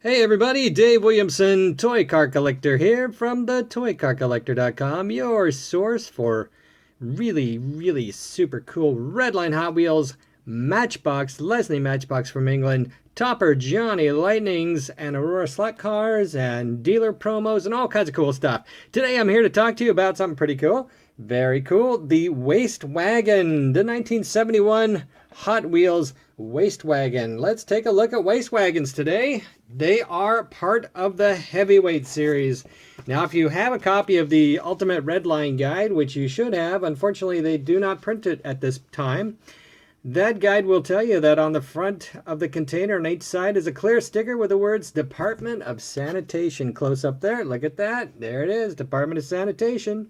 Hey everybody, Dave Williamson, Toy Car Collector here from the ToyCarCollector.com, your source for really super cool Redline Hot Wheels, Matchbox, Leslie Matchbox from England, Topper, Johnny Lightnings, and Aurora slot cars, and dealer promos, and all kinds of cool stuff. Today I'm here to talk to you about something pretty cool. Very cool. The Waste Wagon, the 1971 Hot Wheels Waste Wagon. Let's take a look at Waste Wagons today. They are part of the Heavyweight series. Now, if you have a copy of the Ultimate Redline guide, which you should have, unfortunately they do not print it at this time. That guide will tell you that on the front of the container on each side is a clear sticker with the words Department of Sanitation close up there. Look at that. There it is, Department of Sanitation.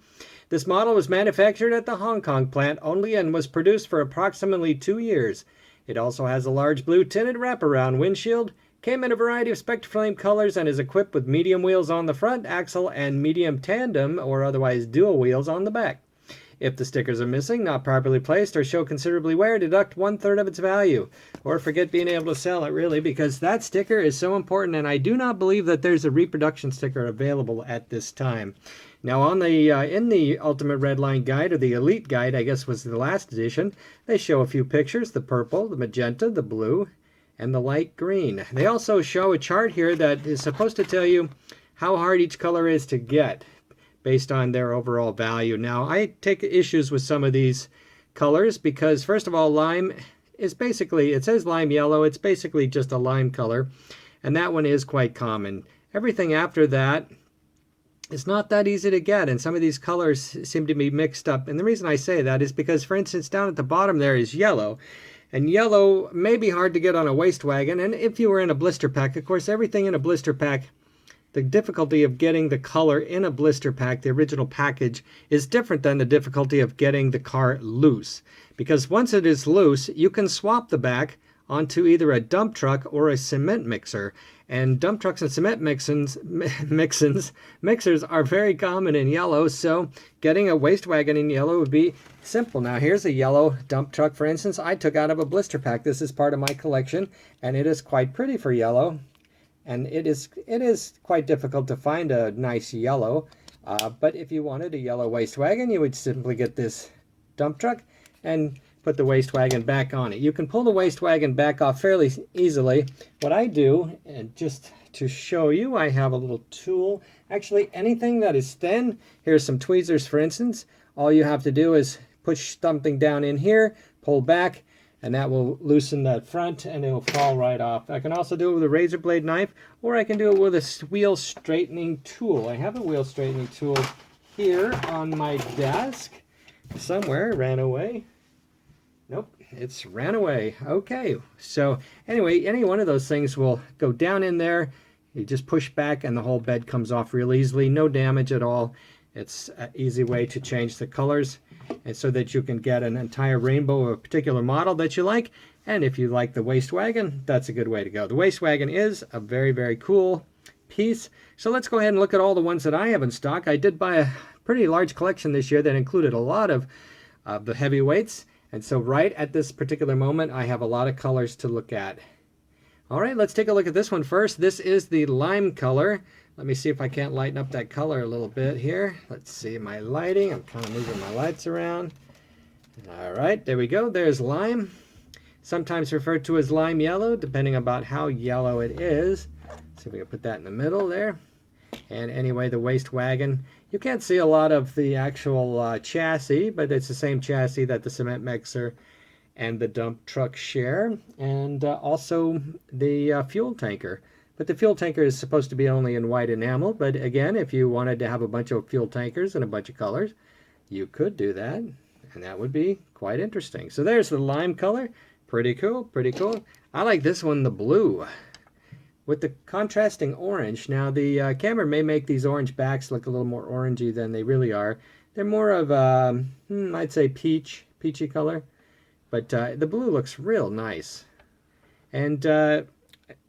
This model was manufactured at the Hong Kong plant only and was produced for approximately 2 years. It also has a large blue tinted wraparound windshield, came in a variety of Spectraflame colors, and is equipped with medium wheels on the front axle and medium tandem or otherwise dual wheels on the back. If the stickers are missing, not properly placed, or show considerably wear, deduct 1/3 of its value. Or forget being able to sell it, really, because that sticker is so important, and I do not believe that there's a reproduction sticker available at this time. Now, on the in the Ultimate Redline Guide, or the Elite Guide, I guess was the last edition, they show a few pictures, the purple, the magenta, the blue, and the light green. They also show a chart here that is supposed to tell you how hard each color is to get, based on their overall value. Now, I take issues with some of these colors because, first of all, lime is basically, it says lime yellow, it's basically just a lime color, and that one is quite common. Everything after that is not that easy to get, and some of these colors seem to be mixed up. And the reason I say that is because, for instance, down at the bottom there is yellow, and yellow may be hard to get on a Waste Wagon, and if you were in a blister pack, of course, everything in a blister pack, the difficulty of getting the color in a blister pack, the original package, is different than the difficulty of getting the car loose. Because once it is loose, you can swap the back onto either a dump truck or a cement mixer. And dump trucks and cement mixers are very common in yellow, so getting a Waste Wagon in yellow would be simple. Now, here's a yellow dump truck, for instance, I took out of a blister pack. This is part of my collection, and it is quite pretty for yellow. And it is quite difficult to find a nice yellow, but if you wanted a yellow Waste Wagon, you would simply get this dump truck and put the Waste Wagon back on it. You can pull the Waste Wagon back off fairly easily. What I do, and just to show you, I have a little tool. Actually, anything that is thin, here's some tweezers, for instance. All you have to do is push something down in here, pull back, and that will loosen that front and it'll fall right off. I can also do it with a razor blade knife, or I can do it with a wheel straightening tool. I have a wheel straightening tool here on my desk somewhere. Ran away. Nope, it's ran away. Okay, so anyway, any one of those things will go down in there. You just push back and the whole bed comes off real easily. No damage at all. It's an easy way to change the colors, and so that you can get an entire rainbow of a particular model that you like. And if you like the Waste Wagon, that's a good way to go. The Waste Wagon is a very cool piece. So let's go ahead and look at all the ones that I have in stock. I did buy a pretty large collection this year that included a lot of the heavyweights. And so right at this particular moment, I have a lot of colors to look at. All right, let's take a look at this one first. This is the lime color. Let me see if I can't lighten up that color a little bit here. Let's see my lighting. I'm kind of moving my lights around. All right, there we go. There's lime. Sometimes referred to as lime yellow, depending about how yellow it is. Let's see if we can put that in the middle there. And anyway, the Waste Wagon. You can't see a lot of the actual chassis, but it's the same chassis that the cement mixer and the dump truck share. And also the fuel tanker. But the fuel tanker is supposed to be only in white enamel. But again, if you wanted to have a bunch of fuel tankers in a bunch of colors, you could do that. And that would be quite interesting. So there's the lime color. Pretty cool, pretty cool. I like this one, the blue, with the contrasting orange. Now, the camera may make these orange backs look a little more orangey than they really are. They're more of a, I'd say peachy color. But the blue looks real nice. And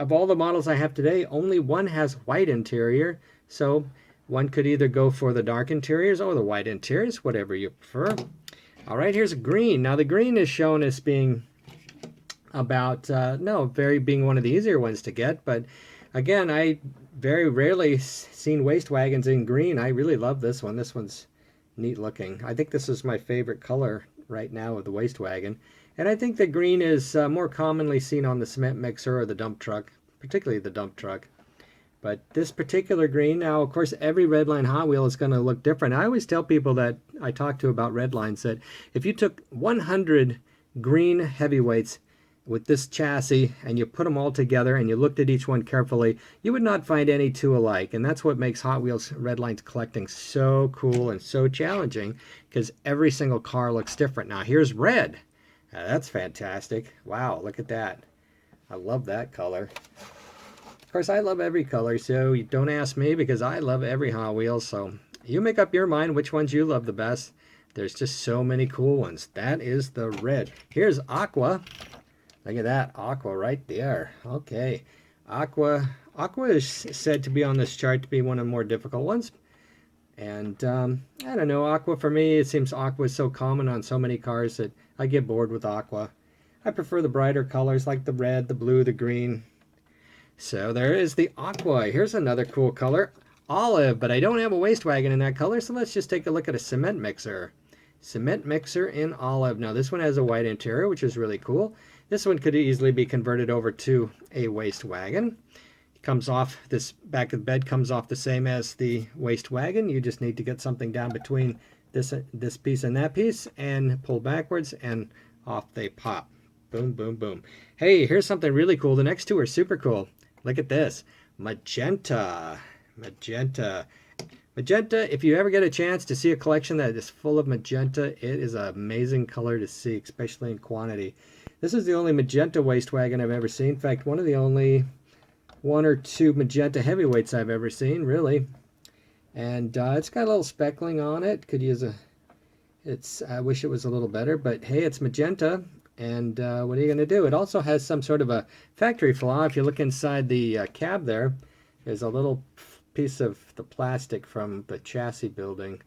of all the models I have today, only one has white interior, so one could either go for the dark interiors or the white interiors, whatever you prefer. All right, here's a green. Now the green is shown as being about, being one of the easier ones to get, but Again, I very rarely seen waist wagons in green. I really love this one. This one's neat looking. I think this is my favorite color right now of the waist wagon. And I think the green is more commonly seen on the cement mixer or the dump truck, particularly the dump truck. But this particular green, now of course every Redline Hot Wheel is going to look different. I always tell people that I talk to about Redlines that if you took 100 green heavyweights with this chassis and you put them all together and you looked at each one carefully, you would not find any two alike. And that's what makes Hot Wheels Redlines collecting so cool and so challenging, because every single car looks different. Now here's red. That's fantastic. Wow, look at that. I love that color. Of course, I love every color, so you don't ask me because I love every Hot Wheels. So you make up your mind which ones you love the best. There's just so many cool ones. That is the red. Here's Aqua. Look at that, Aqua right there. Okay, Aqua is said to be on this chart to be one of the more difficult ones. And I don't know, Aqua for me, it seems Aqua is so common on so many cars that I get bored with Aqua. I prefer the brighter colors like the red, the blue, the green. So there is the Aqua. Here's another cool color, olive, but I don't have a waist wagon in that color, so let's just take a look at a cement mixer. Cement mixer in olive. Now this one has a white interior, which is really cool. This one could easily be converted over to a waist wagon. It comes off, this back of the bed comes off the same as the waist wagon. You just need to get something down between this piece and that piece and pull backwards and off they pop. Boom, boom, boom. Hey, here's something really cool. The next two are super cool. Look at this, Magenta. Magenta, if you ever get a chance to see a collection that is full of magenta, it is an amazing color to see, especially in quantity. This is the only magenta waist wagon I've ever seen. In fact, one of the only one or two magenta heavyweights I've ever seen, really. And it's got a little speckling on it. Could use a, I wish it was a little better, but hey, it's magenta. And what are you going to do? It also has some sort of a factory flaw. If you look inside the cab there, there's a little piece of the plastic from the chassis building.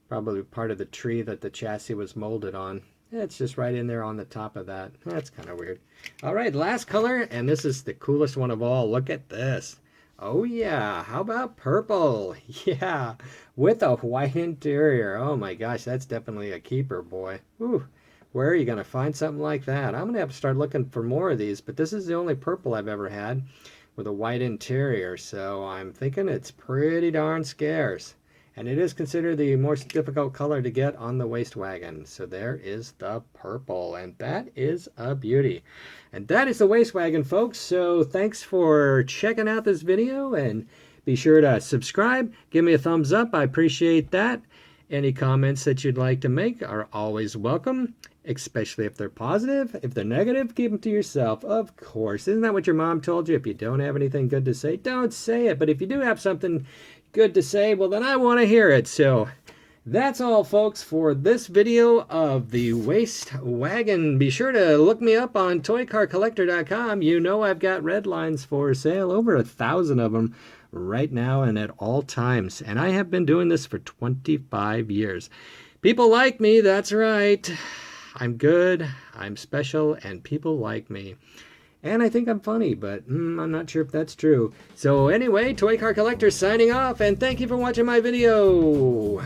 Probably part of the tree that the chassis was molded on. It's just right in there on the top of that. That's kind of weird. All right, last color, and this is the coolest one of all. Look at this. Oh yeah, how about purple? Yeah, with a white interior. Oh my gosh, that's definitely a keeper, boy. Whew. Where are you going to find something like that? I'm going to have to start looking for more of these, but this is the only purple I've ever had with a white interior, so I'm thinking it's pretty darn scarce. And it is considered the most difficult color to get on the waist wagon. So there is the purple, and that is a beauty. And that is the waist wagon, folks. So thanks for checking out this video, and be sure to subscribe. Give me a thumbs up. I appreciate that. Any comments that you'd like to make are always welcome, especially if they're positive. If they're negative, keep them to yourself, of course. Isn't that what your mom told you? If you don't have anything good to say, don't say it. But if you do have something good to say, well, then I want to hear it. So that's all, folks, for this video of the waist wagon. Be sure to look me up on ToyCarCollector.com. You know I've got Redlines for sale, over 1,000 of them right now and at all times. And I have been doing this for 25 years. People like me, that's right. I'm good, I'm special, and people like me. And I think I'm funny, but I'm not sure if that's true. So anyway, Toy Car Collector signing off, and thank you for watching my video.